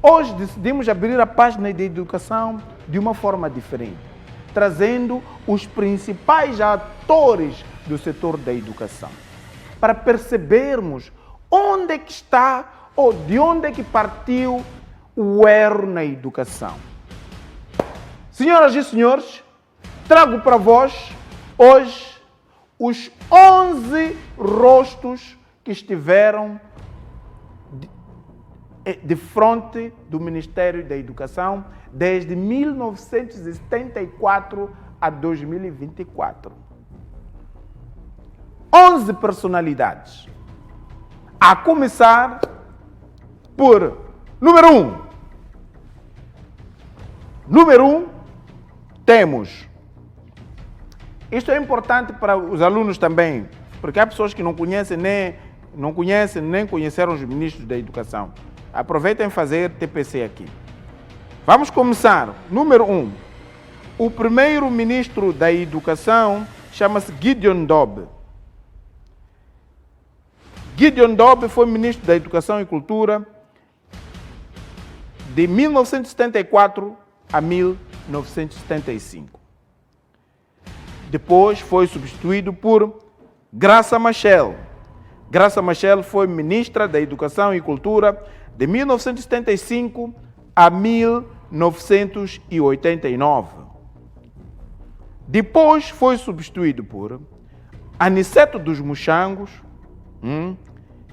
Hoje decidimos abrir a página da educação de uma forma diferente, trazendo os principais atores do setor da educação, para percebermos onde é que está ou de onde é que partiu o erro na educação. Senhoras e senhores, trago para vós hoje os 11 rostos que estiveram de frente do Ministério da Educação desde 1974 a 2024. 11 personalidades. A começar por número 1. Número 1, temos. Isto é importante para os alunos também, porque há pessoas que não conhecem nem conheceram os ministros da Educação. Aproveitem fazer TPC aqui. Vamos começar. Número 1. O primeiro ministro da Educação chama-se Gideon Dobb. Gideon Dobb foi ministro da Educação e Cultura de 1974 a 1975. Depois foi substituído por Graça Machel. Graça Machel foi ministra da Educação e Cultura de 1975 a 1989. Depois foi substituído por Aniceto dos Muxangos,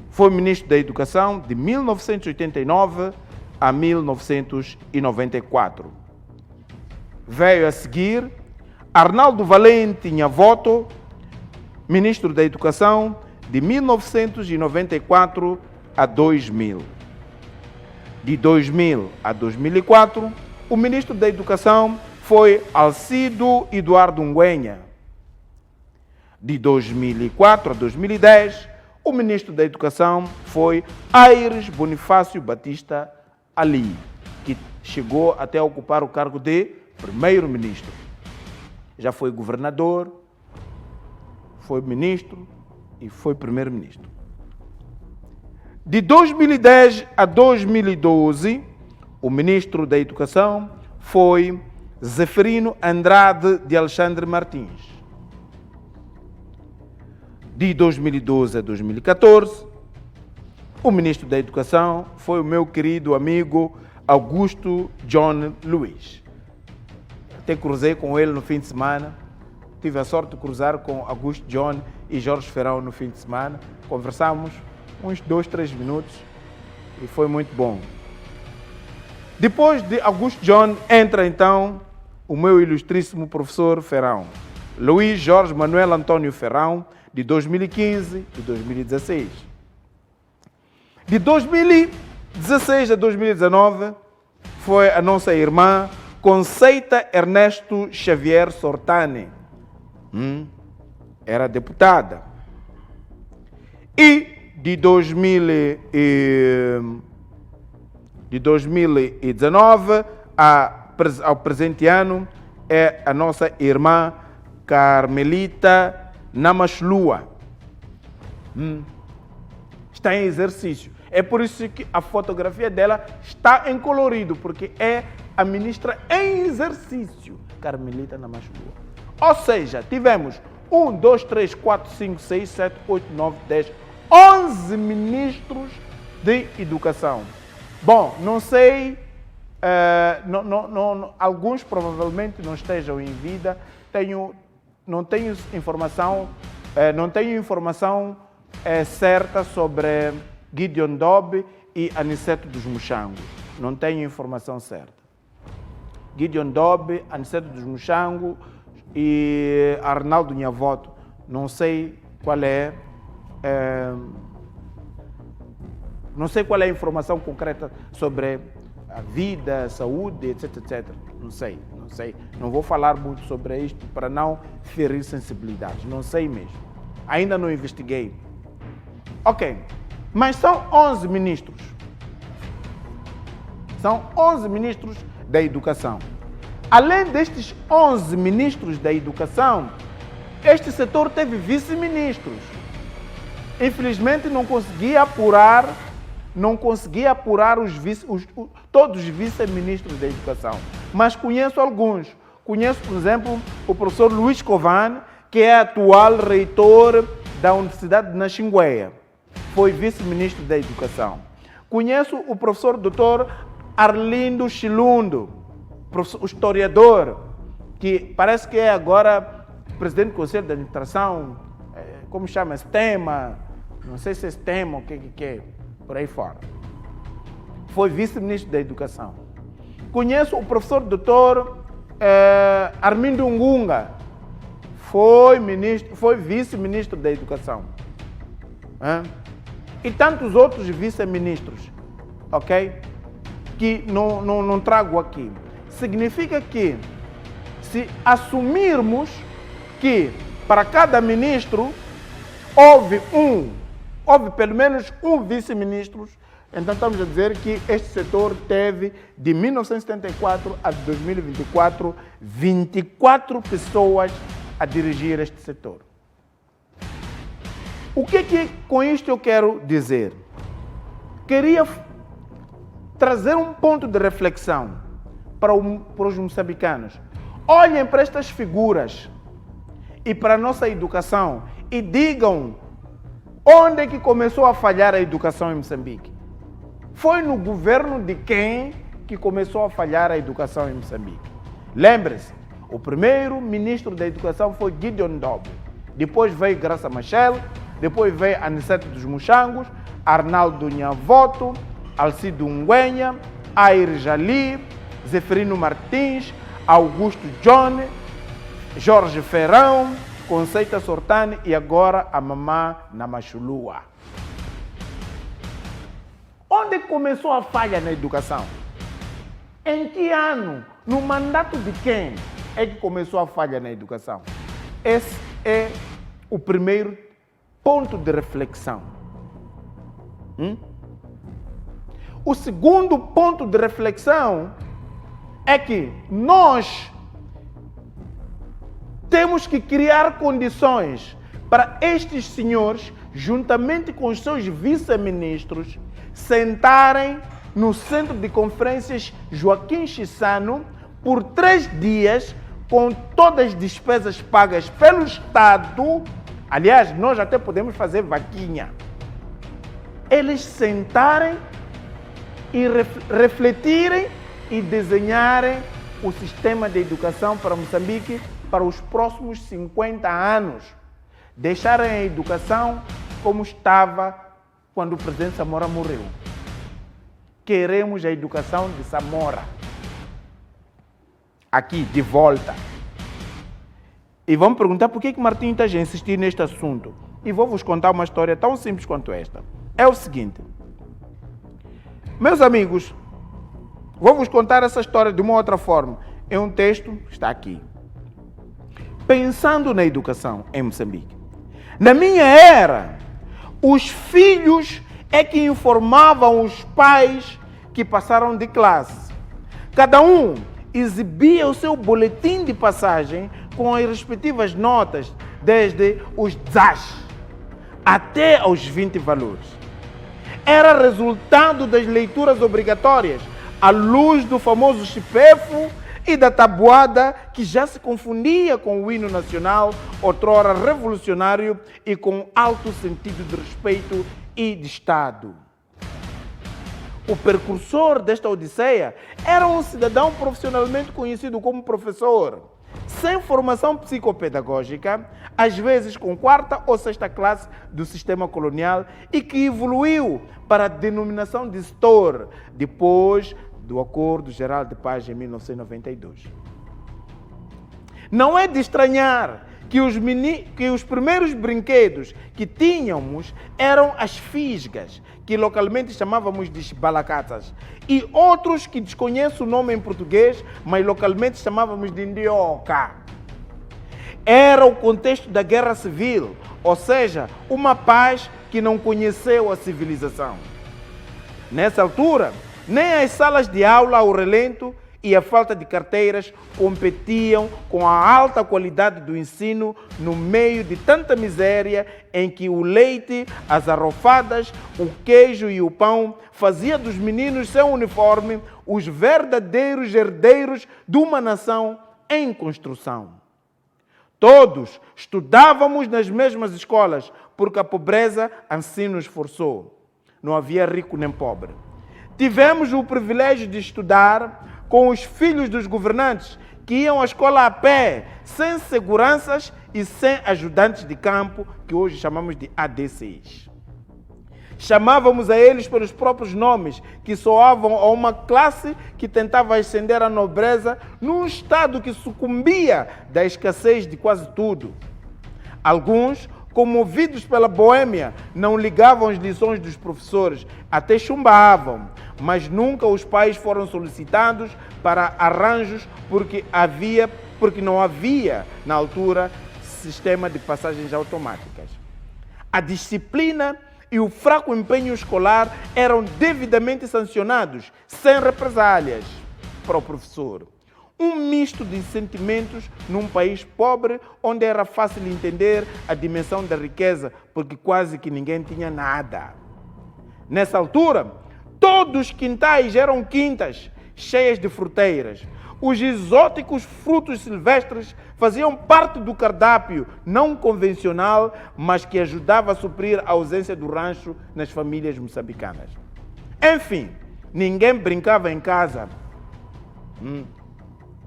foi ministro da Educação de 1989 a 1994. Veio a seguir Arnaldo Valente Nhavoto, ministro da Educação de 1994 a 2000. De 2000 a 2004, o ministro da Educação foi Alcido Eduardo Ngüenya. De 2004 a 2010, o ministro da Educação foi Aires Bonifácio Batista Ali, que chegou até a ocupar o cargo de primeiro-ministro. Já foi governador, foi ministro e foi primeiro-ministro. De 2010 a 2012, o ministro da Educação foi Zeferino Andrade de Alexandre Martins. De 2012 a 2014, o ministro da Educação foi o meu querido amigo Augusto John Luiz. Até cruzei com ele no fim de semana. Tive a sorte de cruzar com Augusto John e Jorge Ferrão no fim de semana. Conversamos uns 2-3 minutos e foi muito bom. Depois de Augusto John, entra então o meu ilustríssimo professor Ferrão, Luiz Jorge Manuel Antônio Ferrão, de 2015 e 2016. De 2016 a 2019, foi a nossa irmã Conceita Ernesto Xavier Sortane. Era deputada. E de 2019 ao presente ano é a nossa irmã Carmelita Namashlua. Está em exercício. É por isso que a fotografia dela está em colorido, porque é a ministra em exercício, Carmelita Namashlua. Ou seja, tivemos 1, 2, 3, 4, 5, 6, 7, 8, 9, 10, 11 ministros de educação. Bom, não sei, alguns provavelmente não estejam em vida, não tenho informação certa sobre Gideon Dobb e Aniceto dos Muxangos. Não tenho informação certa. Gideon Dobb, Aniceto dos Muxangos e Arnaldo Nhavoto. Não sei qual é a informação concreta sobre a vida, a saúde, etc, etc. Não sei. Não vou falar muito sobre isto para não ferir sensibilidades. Não sei mesmo. Ainda não investiguei. Ok. Mas são 11 ministros. São 11 ministros da Educação. Além destes 11 ministros da Educação, este setor teve vice-ministros. Infelizmente não consegui apurar não consegui apurar todos os vice-ministros da educação, mas conheço alguns. Conheço, por exemplo, o professor Luiz Covane, que é atual reitor da Universidade de Naxingueia. Foi vice-ministro da educação. Conheço o professor Dr. Arlindo Chilundo, o historiador, que parece que é agora presidente do Conselho de Administração, como chama-se? Tema, não sei se é tema ou o que é, por aí fora. Foi vice-ministro da Educação. Conheço o professor Dr. Armindo Ngunga, foi vice-ministro da Educação. E tantos outros vice-ministros, ok? Que não trago aqui. Significa que, se assumirmos que para cada ministro houve pelo menos um vice-ministro, então estamos a dizer que este setor teve, de 1974 a 2024, 24 pessoas a dirigir este setor. O que com isto eu quero dizer? Queria trazer um ponto de reflexão para os moçambicanos. Olhem para estas figuras e para a nossa educação e digam onde é que começou a falhar a educação em Moçambique. Foi no governo de quem que começou a falhar a educação em Moçambique? Lembre-se, o primeiro ministro da educação foi Gideon Dobe. Depois veio Graça Machel, depois veio Aniceto dos Muxangos, Arnaldo Nhavoto, Alcido Ngüenha, Aire Jali, Zeferino Martins, Augusto John, Jorge Ferrão, Conceita Sortani e agora a Mamã Namachulua. Onde começou a falha na educação? Em que ano? No mandato de quem é que começou a falha na educação? Esse é o primeiro ponto de reflexão. O segundo ponto de reflexão é que nós temos que criar condições para estes senhores, juntamente com os seus vice-ministros, sentarem no Centro de Conferências Joaquim Chissano por 3 dias, com todas as despesas pagas pelo Estado. Aliás, nós até podemos fazer vaquinha. Eles sentarem e refletirem e desenharem o sistema de educação para Moçambique para os próximos 50 anos. Deixarem a educação como estava quando o presidente Samora morreu. Queremos a educação de Samora aqui, de volta. E vamos perguntar por que Martinho está a insistir neste assunto. E vou vos contar uma história tão simples quanto esta. É o seguinte. Meus amigos, vou vos contar essa história de uma outra forma. É um texto que está aqui. Pensando na educação em Moçambique. Na minha era, os filhos é que informavam os pais que passaram de classe. Cada um exibia o seu boletim de passagem com as respectivas notas, desde os 10 até aos 20 valores. Era resultado das leituras obrigatórias, à luz do famoso chipefo e da tabuada que já se confundia com o hino nacional, outrora revolucionário e com alto sentido de respeito e de Estado. O precursor desta odisseia era um cidadão profissionalmente conhecido como professor, sem formação psicopedagógica, às vezes com 4ª ou 6ª classe do sistema colonial e que evoluiu para a denominação de setor depois do Acordo Geral de Paz em 1992. Não é de estranhar que os primeiros brinquedos que tínhamos eram as fisgas, que localmente chamávamos de balacatas, e outros que desconheço o nome em português, mas localmente chamávamos de indioca. Era o contexto da guerra civil, ou seja, uma paz que não conheceu a civilização. Nessa altura, nem as salas de aula ao relento e a falta de carteiras competiam com a alta qualidade do ensino no meio de tanta miséria em que o leite, as arrofadas, o queijo e o pão fazia dos meninos sem uniforme os verdadeiros herdeiros de uma nação em construção. Todos estudávamos nas mesmas escolas, porque a pobreza assim nos forçou. Não havia rico nem pobre. Tivemos o privilégio de estudar com os filhos dos governantes, que iam à escola a pé, sem seguranças e sem ajudantes de campo, que hoje chamamos de ADCs. Chamávamos a eles pelos próprios nomes, que soavam a uma classe que tentava ascender à nobreza num estado que sucumbia da escassez de quase tudo. Alguns, comovidos pela boêmia, não ligavam as lições dos professores, até chumbavam, mas nunca os pais foram solicitados para arranjos porque não havia, na altura, sistema de passagens automáticas. A disciplina e o fraco empenho escolar eram devidamente sancionados, sem represálias para o professor. Um misto de sentimentos num país pobre, onde era fácil entender a dimensão da riqueza, porque quase que ninguém tinha nada. Nessa altura, todos os quintais eram quintas, cheias de fruteiras. Os exóticos frutos silvestres faziam parte do cardápio não convencional, mas que ajudava a suprir a ausência do rancho nas famílias moçambicanas. Enfim, ninguém brincava em casa.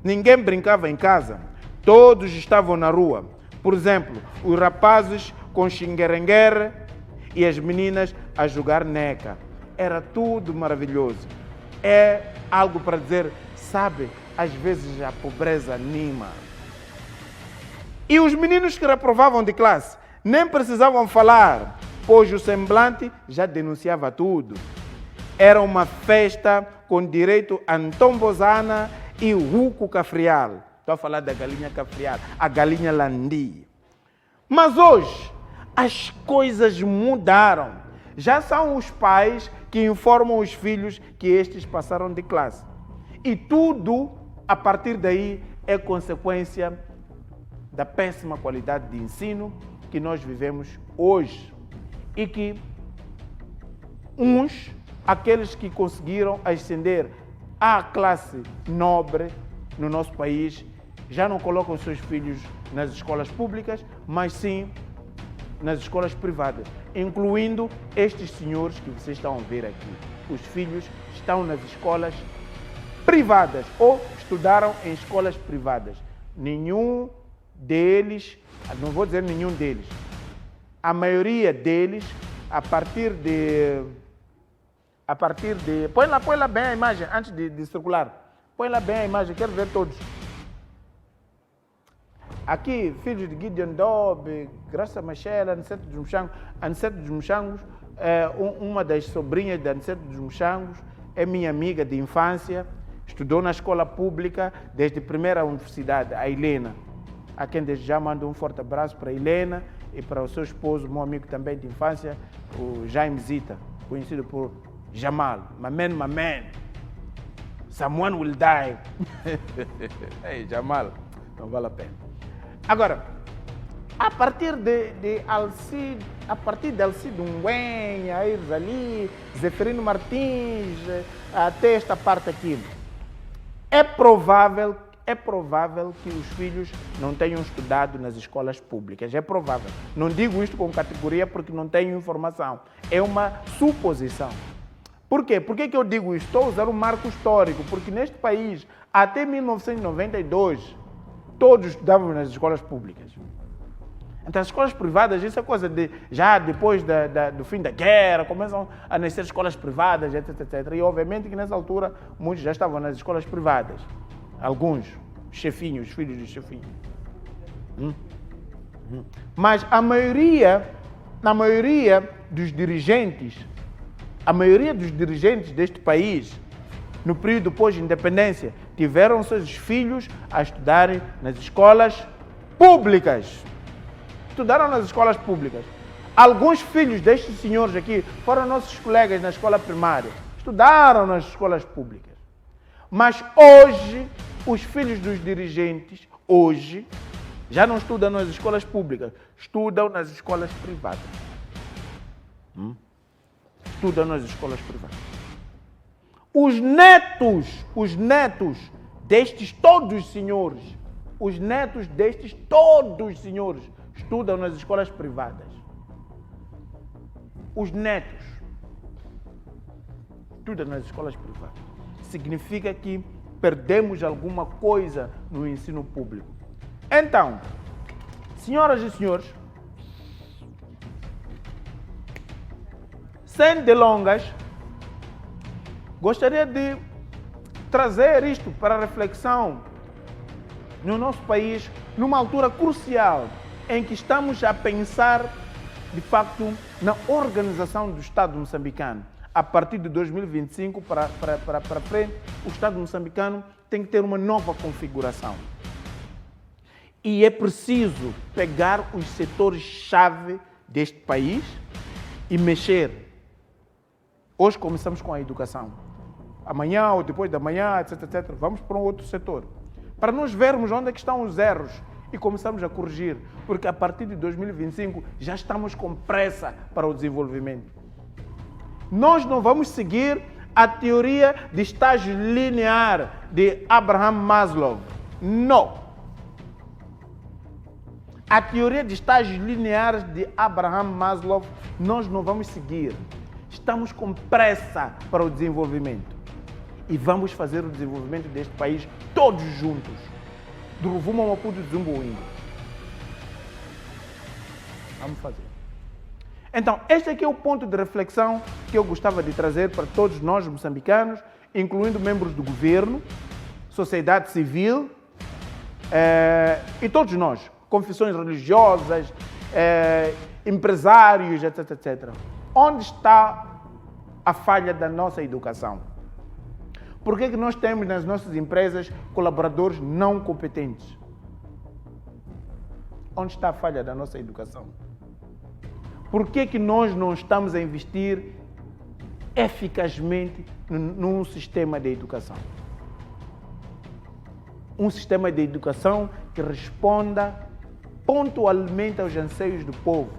Ninguém brincava em casa. Todos estavam na rua. Por exemplo, os rapazes com xinguerenguer e as meninas a jogar neca. Era tudo maravilhoso. É algo para dizer, sabe, às vezes a pobreza anima. E os meninos que reprovavam de classe nem precisavam falar, pois o semblante já denunciava tudo. Era uma festa com direito a tombozana e ruco cafrial. Estou a falar da galinha cafrial, a galinha landi. Mas hoje as coisas mudaram. Já são os pais que informam os filhos que estes passaram de classe. E tudo, a partir daí, é consequência da péssima qualidade de ensino que nós vivemos hoje. E que aqueles que conseguiram ascender à classe nobre no nosso país, já não colocam seus filhos nas escolas públicas, mas sim nas escolas privadas, incluindo estes senhores que vocês estão a ver aqui. Os filhos estão nas escolas privadas ou estudaram em escolas privadas. Nenhum deles, não vou dizer nenhum deles, a maioria deles, a partir de... Põe lá bem a imagem, antes de circular. Põe lá bem a imagem, quero ver todos. Aqui, filhos de Gideon Dobe, Graça Machela, Aniceto dos Mochangos. Aniceto dos Mochangos, uma das sobrinhas de Aniceto dos Mochangos, é minha amiga de infância, estudou na escola pública desde a primeira universidade, a Helena. A quem desde já mando um forte abraço para a Helena e para o seu esposo, meu amigo também de infância, o Jaime Zita, conhecido por Jamal. My man. Someone will die. Ei, Jamal, não vale a pena. Agora, a partir de Alcide Nguen, Aires ali, Zeferino Martins, até esta parte aqui, é provável que os filhos não tenham estudado nas escolas públicas. É provável. Não digo isto com categoria porque não tenho informação. É uma suposição. Por quê? Por que eu digo isto? Estou a usar um marco histórico, porque neste país, até 1992, todos estudavam nas escolas públicas. Então, as escolas privadas, isso é coisa de... Já depois do fim da guerra, começam a nascer escolas privadas, etc. E, obviamente, que nessa altura, muitos já estavam nas escolas privadas. Alguns, chefinhos, filhos de chefinho. Mas a maioria dos dirigentes deste país, no período pós-independência, tiveram seus filhos a estudarem nas escolas públicas. Estudaram nas escolas públicas. Alguns filhos destes senhores aqui foram nossos colegas na escola primária. Estudaram nas escolas públicas. Mas hoje, os filhos dos dirigentes, hoje, já não estudam nas escolas públicas, estudam nas escolas privadas. Estudam nas escolas privadas. Os netos destes todos senhores, os netos destes todos senhores estudam nas escolas privadas. Os netos estudam nas escolas privadas. Significa que perdemos alguma coisa no ensino público. Então, senhoras e senhores, sem delongas, gostaria de trazer isto para reflexão no nosso país, numa altura crucial em que estamos a pensar, de facto, na organização do Estado moçambicano. A partir de 2025 para frente, o Estado moçambicano tem que ter uma nova configuração. E é preciso pegar os setores-chave deste país e mexer. Hoje começamos com a educação. Amanhã ou depois da manhã, etc, vamos para um outro setor. Para nós vermos onde é que estão os erros e começamos a corrigir. Porque a partir de 2025 já estamos com pressa para o desenvolvimento. Nós não vamos seguir a teoria de estágio linear de Abraham Maslow. Não. A teoria de estágios lineares de Abraham Maslow nós não vamos seguir. Estamos com pressa para o desenvolvimento. E vamos fazer o desenvolvimento deste país todos juntos. Do Rovuma ao Maputo de Zumbuinga. Vamos fazer. Então, este aqui é o ponto de reflexão que eu gostava de trazer para todos nós moçambicanos, incluindo membros do governo, sociedade civil e todos nós, confissões religiosas, empresários, etc, etc. Onde está a falha da nossa educação? Por que nós temos nas nossas empresas colaboradores não competentes? Onde está a falha da nossa educação? Por que nós não estamos a investir eficazmente num sistema de educação? Um sistema de educação que responda pontualmente aos anseios do povo.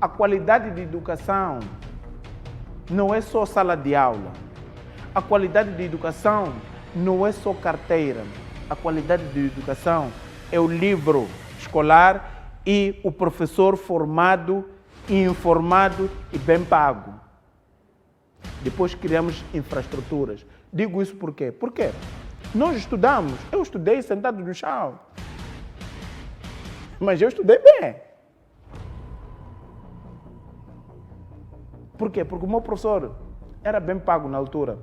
A qualidade de educação não é só sala de aula. A qualidade de educação não é só carteira. A qualidade de educação é o livro escolar e o professor formado, informado e bem pago. Depois criamos infraestruturas. Digo isso por quê? Porque nós estudamos. Eu estudei sentado no chão. Mas eu estudei bem. Por quê? Porque o meu professor era bem pago na altura.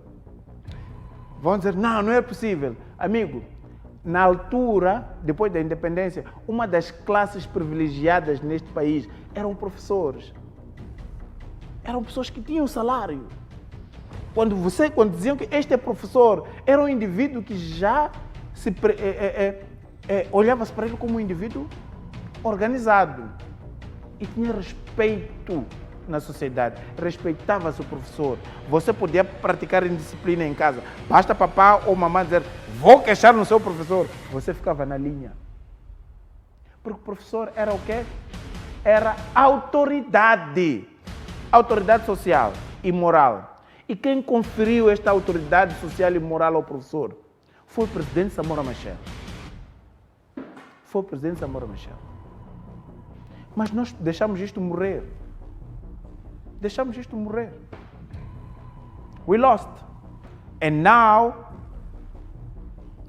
Vão dizer, não é possível. Amigo, na altura, depois da independência, uma das classes privilegiadas neste país eram professores. Eram pessoas que tinham salário. Quando diziam que este é professor, era um indivíduo que já olhava-se para ele como um indivíduo organizado e tinha respeito na sociedade, respeitava-se o professor. Você podia praticar indisciplina em casa, basta papá ou mamãe dizer, vou queixar no seu professor, você ficava na linha. Porque o professor era o quê? Era autoridade, autoridade social e moral. E quem conferiu esta autoridade social e moral ao professor foi o presidente Samora Machel. Foi o presidente Samora Machel. Mas nós deixamos isto morrer. Deixamos isto morrer. We lost. And now,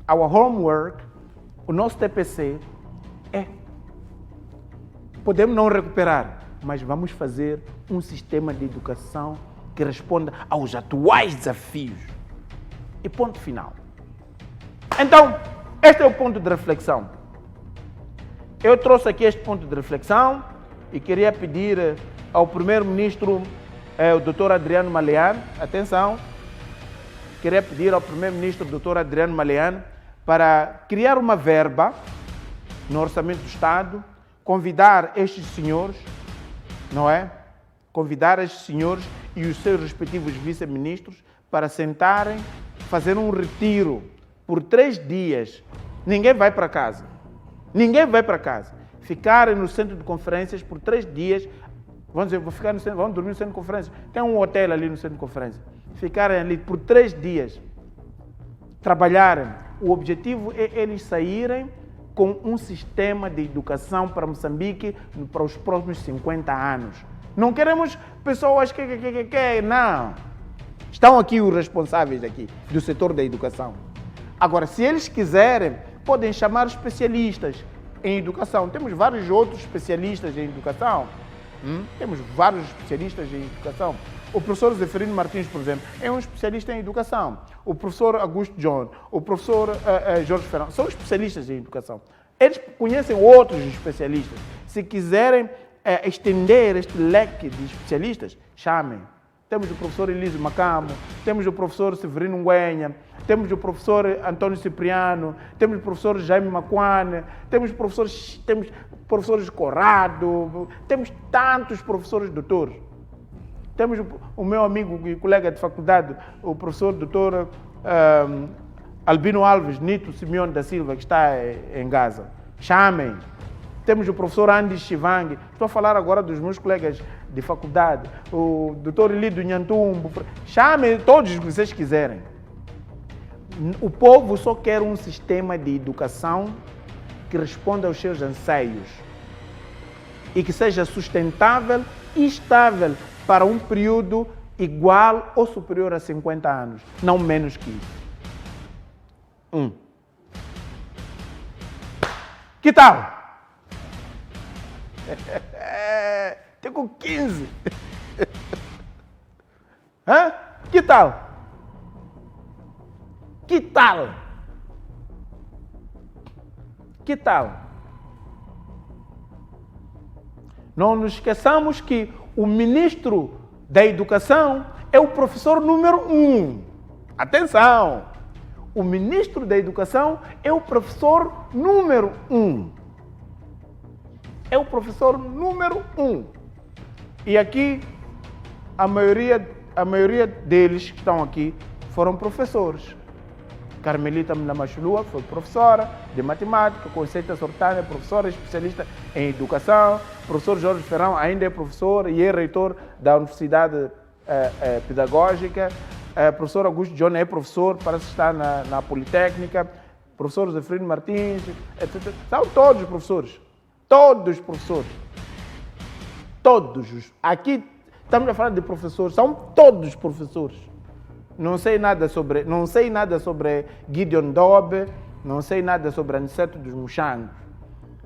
our homework, o nosso TPC, podemos não recuperar, mas vamos fazer um sistema de educação que responda aos atuais desafios. E ponto final. Então, este é o ponto de reflexão. Eu trouxe aqui este ponto de reflexão e queria pedir ao primeiro-ministro, o Dr. Adriano Maleano, atenção, queria pedir ao primeiro-ministro, Dr. Adriano Maleano, para criar uma verba no Orçamento do Estado, convidar estes senhores, não é? Convidar estes senhores e os seus respectivos vice-ministros para sentarem fazer um retiro por 3 dias. Ninguém vai para casa. Ninguém vai para casa. Ficarem no centro de conferências por 3 dias. Vamos dizer, vamos dormir no centro de conferências. Tem um hotel ali no centro de conferências. Ficarem ali por 3 dias. Trabalharem. O objetivo é eles saírem com um sistema de educação para Moçambique para os próximos 50 anos. Não queremos pessoas que não. Estão aqui os responsáveis aqui do setor da educação. Agora, se eles quiserem, podem chamar especialistas em educação. Temos vários outros especialistas em educação. Temos vários especialistas em educação. O professor Zeferino Martins, por exemplo, é um especialista em educação. O professor Augusto John, o professor Jorge Ferrão, são especialistas em educação. Eles conhecem outros especialistas. Se quiserem estender este leque de especialistas, chamem. Temos o professor Elísio Macamo, temos o professor Severino Nguenha, temos o professor Antônio Cipriano, temos o professor Jaime Macuane, temos professores Corrado, temos tantos professores doutores. Temos o meu amigo e colega de faculdade, o professor doutor Albino Alves Nito Simeone da Silva, que está em Gaza. Chamem. Temos o professor Andy Chivang. Estou a falar agora dos meus colegas de faculdade. O doutor Elido Nhantumbo. Chamem todos os que vocês quiserem. O povo só quer um sistema de educação que responda aos seus anseios e que seja sustentável e estável para um período igual ou superior a 50 anos, não menos que isso. Que tal? Tem com 15. Hã? Que tal? Que tal? Que tal? Não nos esqueçamos que o ministro da Educação é o professor número 1. Atenção! O ministro da Educação é o professor número 1. É o professor número 1. E aqui, a maioria deles que estão aqui foram professores. Carmelita Mlamachulua foi professora de matemática, Conceita Sortana é professora especialista em educação, professor Jorge Ferrão ainda é professor e é reitor da Universidade Pedagógica, professor Augusto John é professor, parece estar na Politécnica, professor Zeferino Martins, etc. São todos professores. Todos professores. Todos. Aqui estamos a falar de professores, são todos professores. Não sei nada sobre Gideon Dobe, não sei nada sobre Aniceto dos Muxangos,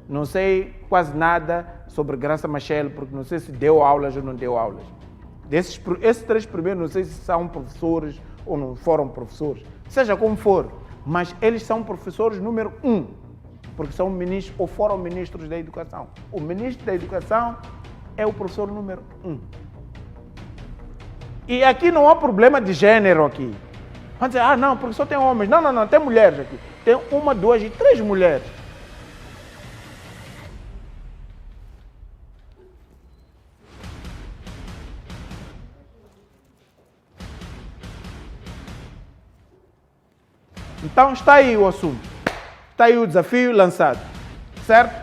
não sei quase nada sobre Graça Machel, porque não sei se deu aulas ou não deu aulas. Esses 3 primeiros não sei se são professores ou não foram professores, seja como for, mas eles são professores número 1, porque são ministros ou foram ministros da educação. O ministro da educação é o professor número 1. E aqui não há problema de gênero aqui. Vão dizer, não, porque só tem homens. Não, tem mulheres aqui. Tem 1, 2 e 3 mulheres. Então está aí o assunto. Está aí o desafio lançado. Certo?